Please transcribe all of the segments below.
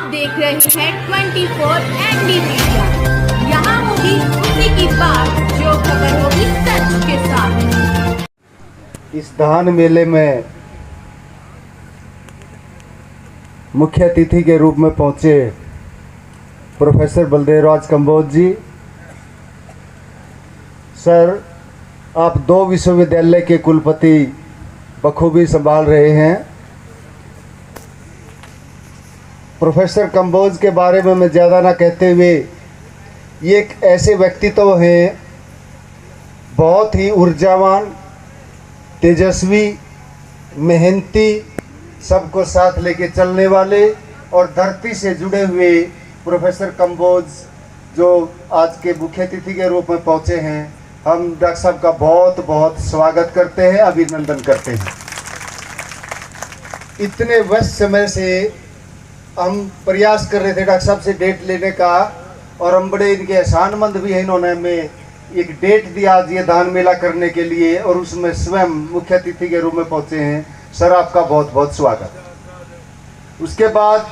देख रहे हैं 24 एनडी मीडिया। यहाँ होगी उसी की बात जो खबर होगी सच के साथ। इस धान मेले में मुख्य अतिथि के रूप में पहुंचे प्रोफेसर बलदेवराज कंबोज जी। सर, आप 2 विश्वविद्यालय के कुलपति बखूबी संभाल रहे हैं। प्रोफेसर कंबोज के बारे में मैं ज़्यादा ना कहते हुए, ये एक ऐसे व्यक्तित्व हैं, बहुत ही ऊर्जावान, तेजस्वी, मेहनती, सबको साथ लेके चलने वाले और धरती से जुड़े हुए प्रोफेसर कंबोज जो आज के मुख्य अतिथि के रूप में पहुँचे हैं, हम डॉक्टर साहब का बहुत बहुत स्वागत करते हैं, अभिनंदन करते हैं। इतने व्यस्त समय से हम प्रयास कर रहे थे डॉक्टर साहब से डेट लेने का, और हम बड़े इनके एहसानमंद भी हैं। इन्होंने हमें एक डेट दिया आज ये धान मेला करने के लिए, और उसमें स्वयं मुख्य अतिथि के रूप में पहुंचे हैं। सर, आपका बहुत बहुत स्वागत। उसके बाद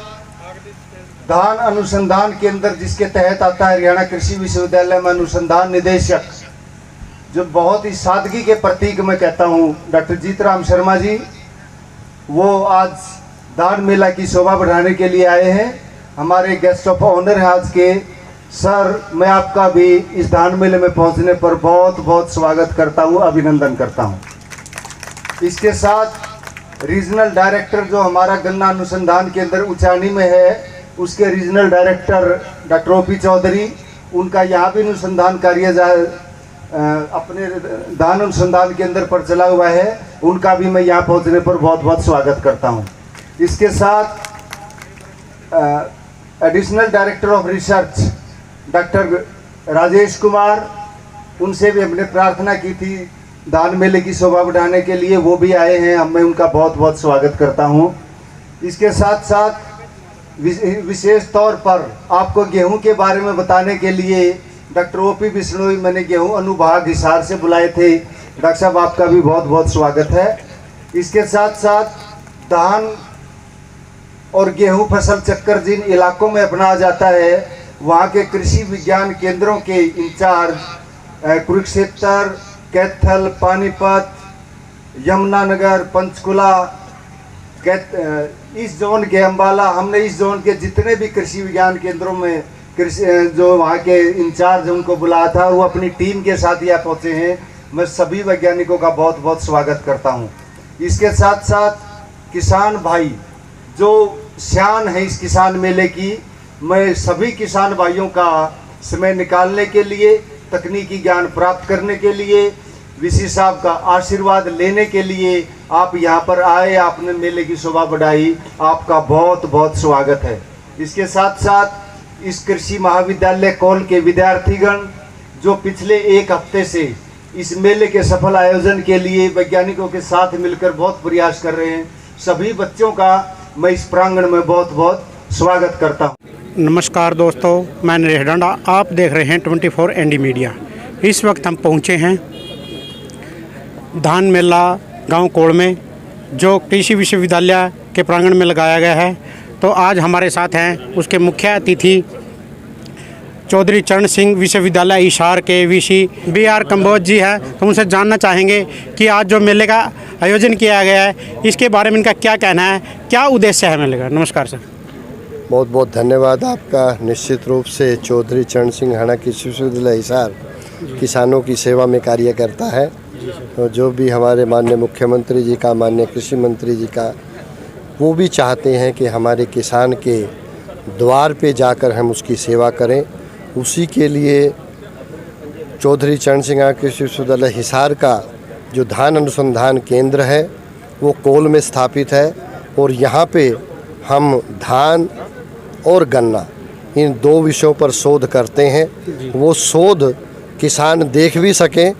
धान अनुसंधान केंद्र, जिसके तहत आता है हरियाणा कृषि विश्वविद्यालय में अनुसंधान निदेशक, जो बहुत ही सादगी के प्रतीक मैं कहता हूँ, डॉक्टर जीतराम शर्मा जी, वो आज धान मेला की शोभा बढ़ाने के लिए आए हैं। हमारे गेस्ट ऑफ ऑनर हैं आज के। सर, मैं आपका भी इस धान मेले में पहुंचने पर बहुत बहुत स्वागत करता हूं, अभिनंदन करता हूं। इसके साथ रीजनल डायरेक्टर जो हमारा गन्ना अनुसंधान केंद्र उचानी में है, उसके regional director doctor OP Chaudhary, उनका यहाँ भी अनुसंधान कार्य अपने धान अनुसंधान केंद्र पर चला हुआ है, उनका भी मैं यहाँ पहुँचने पर बहुत बहुत स्वागत करता हूँ। इसके साथ additional director of research doctor Rajesh Kumar, उनसे भी हमने प्रार्थना की थी धान मेले की शोभा बढ़ाने के लिए, वो भी आए हैं, मैं उनका बहुत बहुत स्वागत करता हूं। इसके साथ साथ विशेष तौर पर आपको गेहूं के बारे में बताने के लिए डॉक्टर ओपी बिश्नोई, मैंने गेहूं अनुभाग हिसार से बुलाए थे। डॉक्टर साहब, आपका भी बहुत बहुत स्वागत है। इसके साथ साथ धान और गेहूं फसल चक्कर जिन इलाकों में अपनाया जाता है, वहाँ के कृषि विज्ञान केंद्रों के इंचार्ज कुरुक्षेत्र, कैथल, पानीपत, यमुनानगर, पंचकुला, इस जोन के अम्बाला, हमने इस जोन के जितने भी कृषि विज्ञान केंद्रों में कृषि जो वहाँ के इंचार्ज उनको बुलाया था, वो अपनी टीम के साथ यहाँ पहुँचे हैं। मैं सभी वैज्ञानिकों का बहुत बहुत स्वागत करता हूँ। इसके साथ साथ किसान भाई जो शान है इस किसान मेले की, मैं सभी किसान भाइयों का समय निकालने के लिए, तकनीकी ज्ञान प्राप्त करने के लिए, वीसी साहब का आशीर्वाद लेने के लिए आप यहाँ पर आए, आपने मेले की शोभा बढ़ाई, आपका बहुत बहुत स्वागत है। इसके साथ साथ इस कृषि महाविद्यालय कौल के विद्यार्थीगण जो पिछले 1 हफ्ते से इस मेले के सफल आयोजन के लिए वैज्ञानिकों के साथ मिलकर बहुत प्रयास कर रहे हैं, सभी बच्चों का मैं इस प्रांगण में बहुत बहुत स्वागत करता हूं। नमस्कार दोस्तों, मैं नरेश डांडा, आप देख रहे हैं 24 एनडी मीडिया। इस वक्त हम पहुंचे हैं धान मेला गांव कोड़ में, जो कृषि विश्वविद्यालय के प्रांगण में लगाया गया है। तो आज हमारे साथ हैं उसके मुख्य अतिथि चौधरी चरण सिंह विश्वविद्यालय हिसार के वीसी BR कंबोज जी हैं। तो उनसे जानना चाहेंगे कि आज जो मेले का आयोजन किया गया है, इसके बारे में इनका क्या कहना है, क्या उद्देश्य है मेले का। नमस्कार सर। बहुत बहुत धन्यवाद आपका। निश्चित रूप से चौधरी चरण सिंह हाना कृषि विश्वविद्यालय हिसार किसानों की सेवा में कार्य करता है। तो जो भी हमारे माननीय मुख्यमंत्री जी का, माननीय कृषि मंत्री जी का, वो भी चाहते हैं कि हमारे किसान के द्वार पे जाकर हम उसकी सेवा करें। उसी के लिए चौधरी चरण सिंह कृषि विश्वविद्यालय हिसार का जो धान अनुसंधान केंद्र है वो कोल में स्थापित है, और यहाँ पे हम धान और गन्ना इन 2 विषयों पर शोध करते हैं। वो शोध किसान देख भी सकें,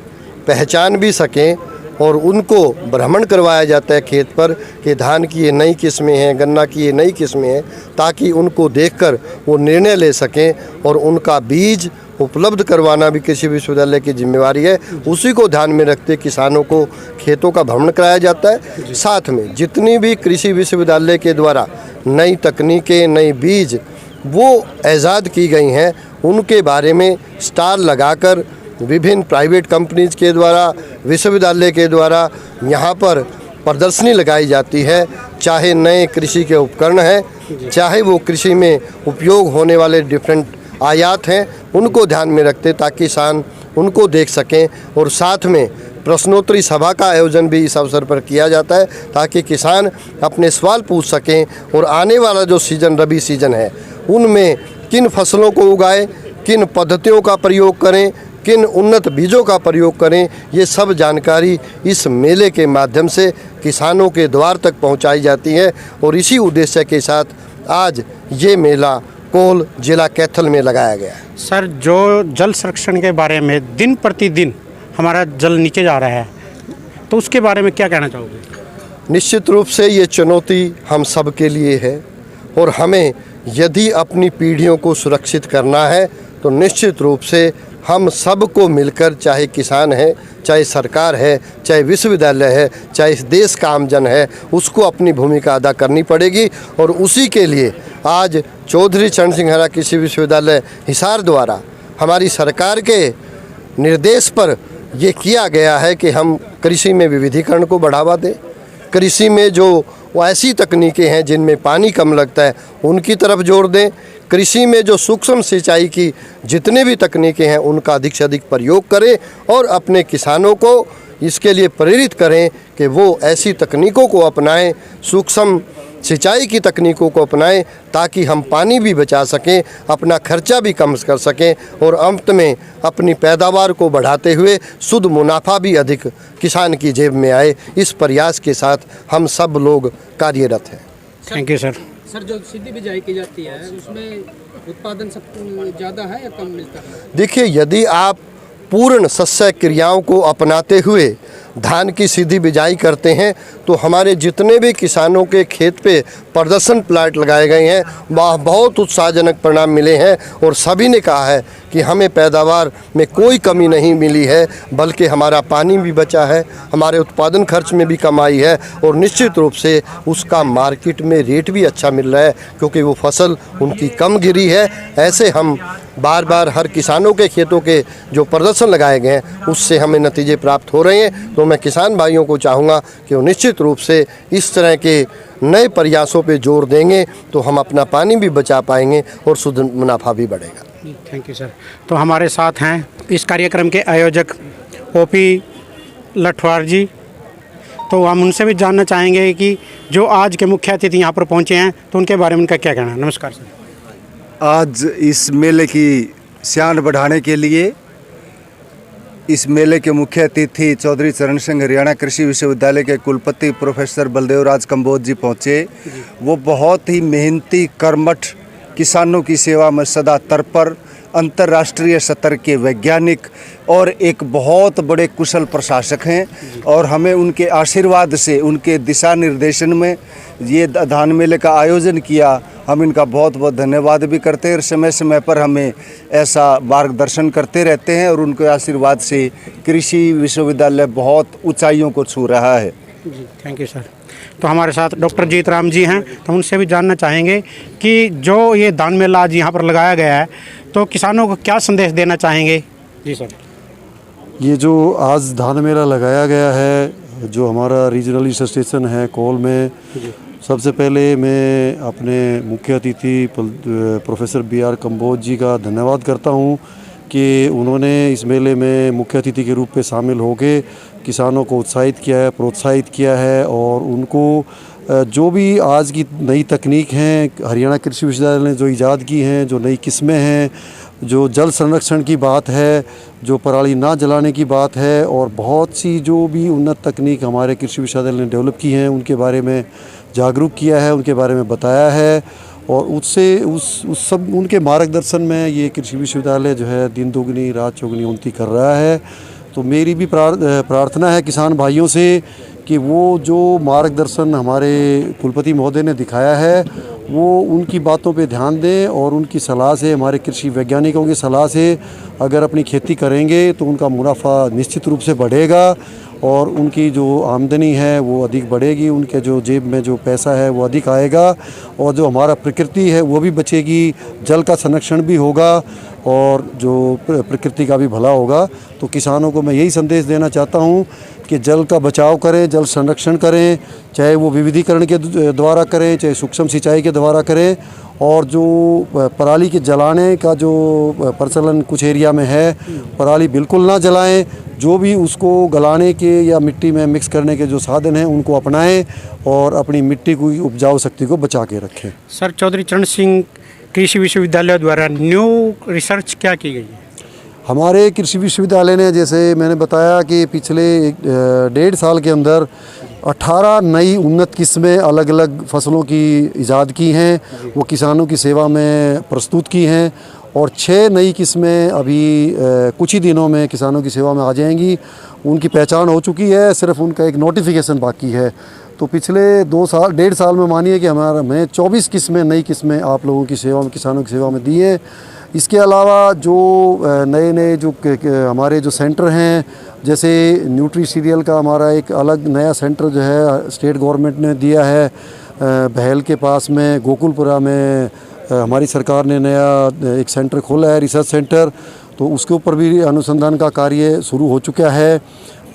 पहचान भी सकें, और उनको भ्रमण करवाया जाता है खेत पर कि धान की ये नई किस्में हैं, गन्ना की ये नई किस्में हैं, ताकि उनको देखकर वो निर्णय ले सकें और उनका बीज उपलब्ध करवाना भी कृषि विश्वविद्यालय की जिम्मेवारी है। उसी को ध्यान में रखते किसानों को खेतों का भ्रमण कराया जाता है। साथ में जितनी भी कृषि विश्वविद्यालय के द्वारा नई तकनीकें, नई बीज वो ईजाद की गई हैं, उनके बारे में स्टाल लगाकर विभिन्न प्राइवेट कंपनीज के द्वारा, विश्वविद्यालय के द्वारा यहाँ पर प्रदर्शनी लगाई जाती है। चाहे नए कृषि के उपकरण हैं, चाहे वो कृषि में उपयोग होने वाले डिफरेंट आयात हैं, उनको ध्यान में रखते ताकि किसान उनको देख सकें। और साथ में प्रश्नोत्तरी सभा का आयोजन भी इस अवसर पर किया जाता है ताकि किसान अपने सवाल पूछ सकें और आने वाला जो सीज़न रबी सीज़न है उनमें किन फसलों को उगाएं, किन पद्धतियों का प्रयोग करें, किन उन्नत बीजों का प्रयोग करें, ये सब जानकारी इस मेले के माध्यम से किसानों के द्वार तक पहुंचाई जाती है। और इसी उद्देश्य के साथ आज ये मेला कोल जिला कैथल में लगाया गया है। सर, जो जल संरक्षण के बारे में दिन प्रतिदिन हमारा जल नीचे जा रहा है, तो उसके बारे में क्या कहना चाहोगे? निश्चित रूप से ये चुनौती हम सब के लिए है और हमें यदि अपनी पीढ़ियों को सुरक्षित करना है तो निश्चित रूप से हम सबको मिलकर, चाहे किसान है, चाहे सरकार है, चाहे विश्वविद्यालय है, चाहे इस देश का आमजन है, उसको अपनी भूमिका अदा करनी पड़ेगी। और उसी के लिए आज चौधरी चरण सिंह हरा कृषि विश्वविद्यालय हिसार द्वारा हमारी सरकार के निर्देश पर ये किया गया है कि हम कृषि में विविधीकरण को बढ़ावा दें। कृषि में जो ऐसी तकनीकें हैं जिनमें पानी कम लगता है उनकी तरफ जोर दें। कृषि में जो सूक्ष्म सिंचाई की जितने भी तकनीकें हैं उनका अधिक से अधिक प्रयोग करें और अपने किसानों को इसके लिए प्रेरित करें कि वो ऐसी तकनीकों को अपनाएं, सूक्ष्म सिंचाई की तकनीकों को अपनाएं ताकि हम पानी भी बचा सकें, अपना खर्चा भी कम कर सकें और अंत में अपनी पैदावार को बढ़ाते हुए शुद्ध मुनाफा भी अधिक किसान की जेब में आए। इस प्रयास के साथ हम सब लोग कार्यरत हैं। Thank you sir. सर, जो सीधी बिजाई की जाती है उसमें उत्पादन सब ज़्यादा है या कम मिलता है? देखिए, यदि आप पूर्ण शस्य क्रियाओं को अपनाते हुए धान की सीधी बिजाई करते हैं तो हमारे जितने भी किसानों के खेत पे प्रदर्शन प्लाट लगाए गए हैं वह बहुत उत्साहजनक परिणाम मिले हैं और सभी ने कहा है कि हमें पैदावार में कोई कमी नहीं मिली है, बल्कि हमारा पानी भी बचा है, हमारे उत्पादन खर्च में भी कमाई है और निश्चित रूप से उसका मार्केट में रेट भी अच्छा मिल रहा है क्योंकि वो फसल उनकी कम गिरी है। ऐसे हम बार बार हर किसानों के खेतों के जो प्रदर्शन लगाए गए हैं उससे हमें नतीजे प्राप्त हो रहे हैं। तो मैं किसान भाइयों को चाहूँगा कि वो निश्चित रूप से इस तरह के नए प्रयासों पे जोर देंगे तो हम अपना पानी भी बचा पाएंगे और शुद्ध मुनाफा भी बढ़ेगा। Thank you sir. तो हमारे साथ हैं इस कार्यक्रम के आयोजक ओपी लठवार जी, तो हम उनसे भी जानना चाहेंगे कि जो आज के मुख्य अतिथि यहाँ पर पहुँचे हैं तो उनके बारे में उनका क्या कहना है। नमस्कार सर। आज इस मेले की शान बढ़ाने के लिए इस मेले के मुख्य अतिथि चौधरी चरण सिंह हरियाणा कृषि विश्वविद्यालय के कुलपति प्रोफेसर बलदेव राज कंबोज जी पहुँचे। वो बहुत ही मेहनती, कर्मठ, किसानों की सेवा में सदा तत्पर, अंतर्राष्ट्रीय स्तर के वैज्ञानिक और एक बहुत बड़े कुशल प्रशासक हैं और हमें उनके आशीर्वाद से, उनके दिशा निर्देशन में ये धान मेले का आयोजन किया। हम इनका बहुत बहुत धन्यवाद भी करते हैं और समय समय पर हमें ऐसा मार्गदर्शन करते रहते हैं और उनके आशीर्वाद से कृषि विश्वविद्यालय बहुत ऊंचाइयों को छू रहा है। जी, थैंक यू सर। तो हमारे साथ डॉक्टर जीत राम जी हैं, तो उनसे भी जानना चाहेंगे कि जो ये धान मेला आज यहाँ पर लगाया गया है तो किसानों को क्या संदेश देना चाहेंगे। जी सर। ये जो आज धान मेला लगाया गया है, जो हमारा रीजनल स्टेशन है कोल में, सबसे पहले मैं अपने मुख्य अतिथि प्रोफेसर BR कंबोज जी का धन्यवाद करता हूँ कि उन्होंने इस मेले में मुख्य अतिथि के रूप में शामिल होकर किसानों को उत्साहित किया है, प्रोत्साहित किया है और उनको जो भी आज की नई तकनीक हैं, हरियाणा कृषि विश्वविद्यालय ने जो ईजाद की हैं, जो नई किस्में हैं, जो जल संरक्षण की बात है, जो पराली ना जलाने की बात है और बहुत सी जो भी उन्नत तकनीक हमारे कृषि विश्वविद्यालय ने डेवलप की हैं उनके बारे में जागरूक किया है, उनके बारे में बताया है और उससे उस सब उनके मार्गदर्शन में ये कृषि विश्वविद्यालय जो है दिन दोगुनी रात चौगुनी उन्नति कर रहा है। तो मेरी भी प्रार्थना है किसान भाइयों से कि वो जो मार्गदर्शन हमारे कुलपति महोदय ने दिखाया है वो उनकी बातों पे ध्यान दें और उनकी सलाह से, हमारे कृषि वैज्ञानिकों की सलाह से अगर अपनी खेती करेंगे तो उनका मुनाफा निश्चित रूप से बढ़ेगा और उनकी जो आमदनी है वो अधिक बढ़ेगी, उनके जो जेब में जो पैसा है वो अधिक आएगा और जो हमारा प्रकृति है वो भी बचेगी, जल का संरक्षण भी होगा और जो प्रकृति का भी भला होगा। तो किसानों को मैं यही संदेश देना चाहता हूँ कि जल का बचाव करें, जल संरक्षण करें, चाहे वो विविधीकरण के द्वारा करें, चाहे सूक्ष्म सिंचाई के द्वारा करें। और जो पराली के जलाने का जो प्रचलन कुछ एरिया में है, पराली बिल्कुल ना जलाएं, जो भी उसको गलाने के या मिट्टी में मिक्स करने के जो साधन हैं उनको अपनाएं और अपनी मिट्टी की उपजाऊ शक्ति को बचा के रखें। सर, चौधरी चरण सिंह कृषि विश्वविद्यालय द्वारा न्यू रिसर्च क्या की गई है? हमारे कृषि विश्वविद्यालय ने, जैसे मैंने बताया कि पिछले 1.5 साल के अंदर 18 नई उन्नत किस्में अलग अलग फसलों की इजाद की हैं, वो किसानों की सेवा में प्रस्तुत की हैं और 6 नई किस्में अभी कुछ ही दिनों में किसानों की सेवा में आ जाएंगी। उनकी पहचान हो चुकी है, सिर्फ उनका एक नोटिफिकेशन बाकी है। तो पिछले 1.5 साल में मानिए कि हमें 24 किस्में, नई किस्में आप लोगों की सेवा में, किसानों की सेवा में दी है। इसके अलावा जो नए नए जो हमारे जो सेंटर हैं, जैसे न्यूट्री सीरियल का हमारा एक अलग नया सेंटर जो है स्टेट गवर्नमेंट ने दिया है, बहल के पास में गोकुलपुरा में हमारी सरकार ने नया एक सेंटर खोला है, रिसर्च सेंटर। तो उसके ऊपर भी अनुसंधान का कार्य शुरू हो चुका है।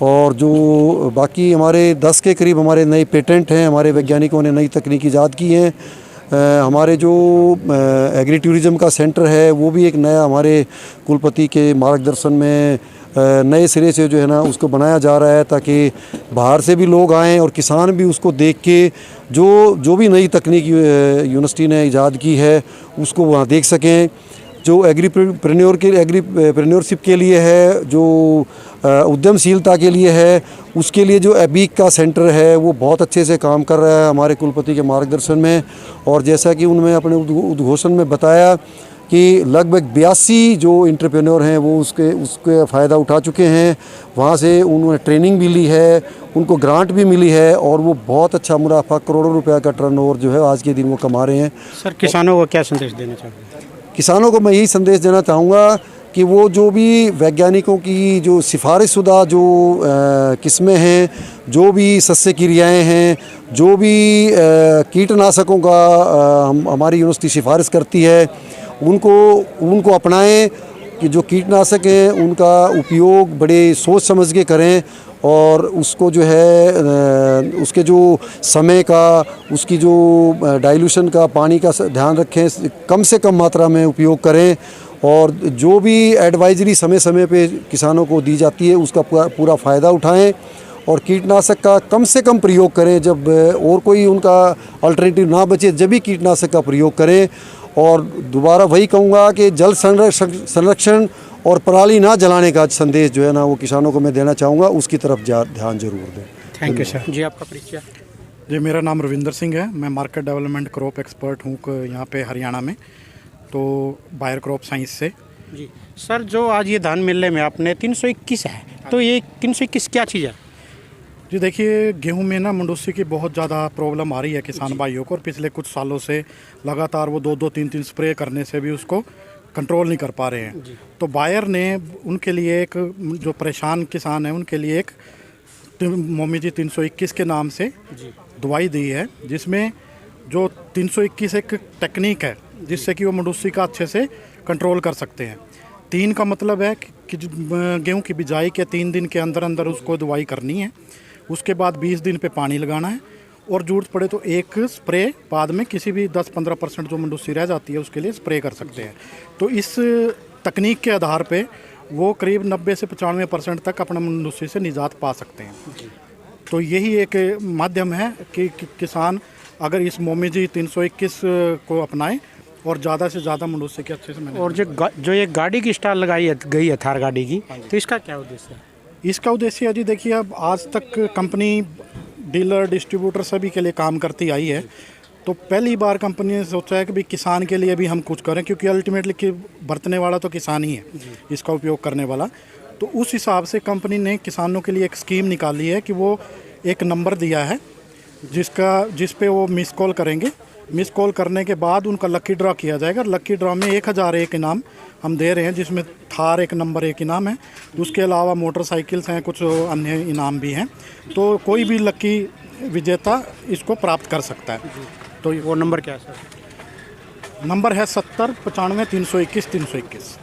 और जो बाकी हमारे 10 के करीब हमारे नए पेटेंट हैं, हमारे वैज्ञानिकों ने नई तकनीक ईजाद की हैं। हमारे जो एग्री टूरिज़्म का सेंटर है वो भी एक नया हमारे कुलपति के मार्गदर्शन में नए सिरे से जो है ना उसको बनाया जा रहा है, ताकि बाहर से भी लोग आएँ और किसान भी उसको देख के जो भी नई तकनीक यूनिवर्सिटी ने ईजाद की है उसको वहाँ देख सकें। जो एग्रीप्रेन्योरशिप के लिए है, जो उद्यमशीलता के लिए है, उसके लिए जो एबीक का सेंटर है वो बहुत अच्छे से काम कर रहा है हमारे कुलपति के मार्गदर्शन में। और जैसा कि उन्होंने अपने उद्घोषण में बताया कि लगभग 82 जो एंटरप्रेन्योर हैं वो उसके फ़ायदा उठा चुके हैं। वहाँ से उन्होंने ट्रेनिंग भी ली है, उनको ग्रांट भी मिली है और वो बहुत अच्छा मुनाफा, करोड़ों रुपए का टर्नओवर जो है आज के दिन वो कमा रहे हैं। सर, किसानों को क्या संदेश देना चाहोगे? किसानों को मैं यही संदेश देना चाहूँगा कि वो जो भी वैज्ञानिकों की जो सिफारिशशुदा जो किस्में हैं, जो भी सस्य क्रियाएँ हैं, जो भी कीटनाशकों का हमारी यूनिवर्सिटी सिफारिश करती है उनको अपनाएं। कि जो कीटनाशक हैं उनका उपयोग बड़े सोच समझ के करें और उसको जो है उसके जो समय का, उसकी जो डाइल्यूशन का, पानी का ध्यान रखें, कम से कम मात्रा में उपयोग करें और जो भी एडवाइजरी समय समय पे किसानों को दी जाती है उसका पूरा फ़ायदा उठाएं और कीटनाशक का कम से कम प्रयोग करें। जब और कोई उनका अल्टरनेटिव ना बचे जब भी कीटनाशक का प्रयोग करें। और दोबारा वही कहूँगा कि जल संरक्षण और पराली ना जलाने का संदेश जो है ना वो किसानों को मैं देना चाहूँगा, उसकी तरफ ध्यान जरूर दें। Thank you sir. जी, आपका परिचय? जी, मेरा नाम रविंदर सिंह है। मैं मार्केट डेवलपमेंट क्रॉप एक्सपर्ट हूँ यहाँ पे हरियाणा में, तो बायर क्रॉप साइंस से। जी सर, जो आज ये धान मिलने में आपने 321 है, तो ये 321 क्या चीज़ है? जी देखिए, गेहूं में ना मंडूसी की बहुत ज़्यादा प्रॉब्लम आ रही है किसान भाइयों को और पिछले कुछ सालों से लगातार वो 2-2, 3-3 स्प्रे करने से भी उसको कंट्रोल नहीं कर पा रहे हैं। तो बायर ने उनके लिए एक, जो परेशान किसान है उनके लिए एक मोमीजी 321 के नाम से दवाई दी है, जिसमें जो 321 एक टेक्निक है जिससे कि वो मंडूसी का अच्छे से कंट्रोल कर सकते हैं। 3 का मतलब है कि गेहूं की बिजाई के 3 दिन के अंदर अंदर उसको दवाई करनी है, उसके बाद 20 दिन पे पानी लगाना है और जरूरत पड़े तो एक स्प्रे बाद में किसी भी 10-15% जो मंडूसी रह जाती है उसके लिए स्प्रे कर सकते हैं। तो इस तकनीक के आधार पे वो करीब 90 से 95% तक अपना मंडूसी से निजात पा सकते हैं। तो यही एक माध्यम है कि किसान अगर इस मोमीजी 321 को अपनाएं और ज़्यादा से ज़्यादा मंडूसी के अच्छे से। और जो ये गाड़ी की स्टाल लगाई गई है थार गाड़ी की, तो इसका क्या उद्देश्य है? इसका उद्देश्य है जी, देखिए अब आज तक कंपनी डीलर, डिस्ट्रीब्यूटर सभी के लिए काम करती आई है, तो पहली बार कंपनी ने सोचा है कि भाई किसान के लिए भी हम कुछ करें, क्योंकि अल्टीमेटली कि बरतने वाला तो किसान ही है, इसका उपयोग करने वाला। तो उस हिसाब से कंपनी ने किसानों के लिए एक स्कीम निकाली है कि वो एक नंबर दिया है जिस पे वो मिस कॉल करेंगे, मिस कॉल करने के बाद उनका लकी ड्रॉ किया जाएगा। लकी ड्रॉ में 1001 इनाम हम दे रहे हैं, जिसमें थार एक नंबर 1 इनाम है। उसके अलावा मोटरसाइकिल्स हैं, कुछ अन्य इनाम भी हैं। तो कोई भी लकी विजेता इसको प्राप्त कर सकता है। तो वो नंबर क्या है सर? नंबर है 70 95 321 321।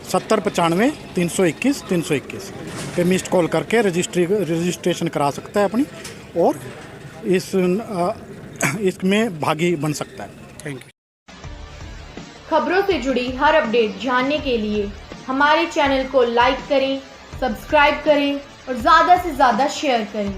70 95 321 321 पे मिस्ड कॉल करके रजिस्ट्रेशन करा सकता है अपनी, और इसमें भागी बन सकता है। Thank you. खबरों से जुड़ी हर अपडेट जानने के लिए हमारे चैनल को लाइक करें, सब्सक्राइब करें और ज़्यादा से ज़्यादा शेयर करें।